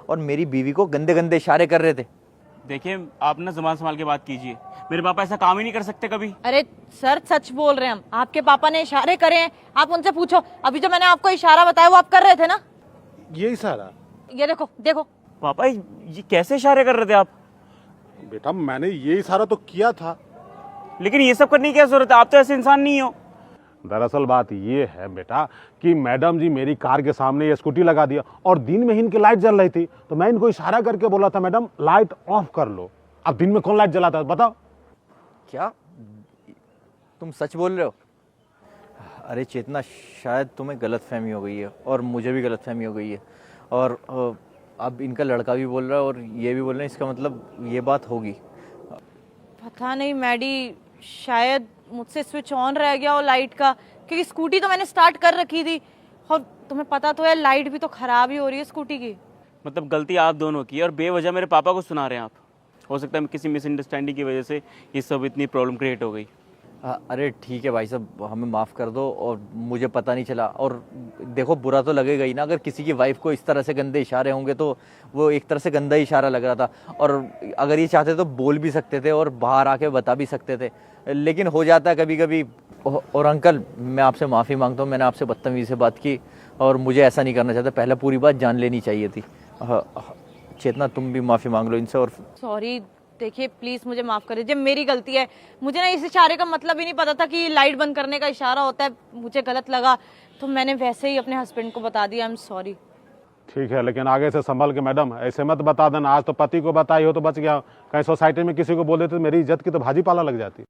और मेरी बीवी को गंदे गंदे इशारे कर रहे थे। देखिए आप ना ज़बान संभाल के बात कीजिए, मेरे पापा ऐसा काम ही नहीं कर सकते कभी। अरे सर सच बोल रहे हैं हम, आपके पापा ने इशारे करे हैं, आप उनसे पूछो। अभी जो मैंने आपको इशारा बताया वो आप कर रहे थे ना? यही सारा ये देखो देखो। पापा ये कैसे इशारे कर रहे थे आप? बेटा, मैंने ये इशारा तो किया था। लेकिन ये सब करने की क्या जरूरत है, आप तो ऐसे इंसान नहीं हो। दरअसल बात ये है बेटा कि मैडम जी मेरी कार के सामने ये स्कूटी लगा दिया और दिन में ही इनकी लाइट जल रही थी, तो मैं इनको इशारा करके बोला था मैडम लाइट ऑफ कर लो। अब दिन में कौन लाइट जलाता है बताओ? क्या तुम सच बोल रहे हो? अरे चेतना, शायद तुम्हें गलतफहमी हो गई है और मुझे भी गलतफहमी हो गई है, और अब इनका लड़का भी बोल रहा है और ये भी बोल रहे हैं, इसका मतलब ये बात होगी। पता नहीं मैडी, शायद मुझसे स्विच ऑन रह गया हो लाइट का, क्योंकि स्कूटी तो मैंने स्टार्ट कर रखी थी और तुम्हें पता तो है लाइट भी तो खराब ही हो रही है स्कूटी की। मतलब गलती आप दोनों की और बेवजह मेरे पापा को सुना रहे हैं आप। हो सकता है किसी मिसअंडरस्टैंडिंग की वजह से ये सब इतनी प्रॉब्लम क्रिएट हो गई। अरे ठीक है भाई साहब, हमें माफ़ कर दो, और मुझे पता नहीं चला। और देखो बुरा तो लगेगा ही ना, अगर किसी की वाइफ को इस तरह से गंदे इशारे होंगे तो वो एक तरह से गंदा इशारा लग रहा था, और अगर ये चाहते तो बोल भी सकते थे और बाहर आके बता भी सकते थे, लेकिन हो जाता है कभी कभी। और अंकल, मैं आपसे माफ़ी मांगता हूँ, मैंने आपसे बदतमीज़ी से बात की और मुझे ऐसा नहीं करना चाहता, पहले पूरी बात जान लेनी चाहिए थी। चेतना, तुम भी माफ़ी मांग लो इनसे। और सॉरी, देखिए प्लीज मुझे माफ कर दीजिए, मेरी गलती है। मुझे ना इस इशारे का मतलब ही नहीं पता था कि लाइट बंद करने का इशारा होता है, मुझे गलत लगा तो मैंने वैसे ही अपने हस्बैंड को बता दिया। I am sorry. ठीक है, लेकिन आगे से संभल के मैडम, ऐसे मत बता देना। आज तो पति को बताई हो तो बच गया, कहीं सोसाइटी में किसी को बोल देते तो मेरी इज्जत की तो भाजी पाला लग जाती।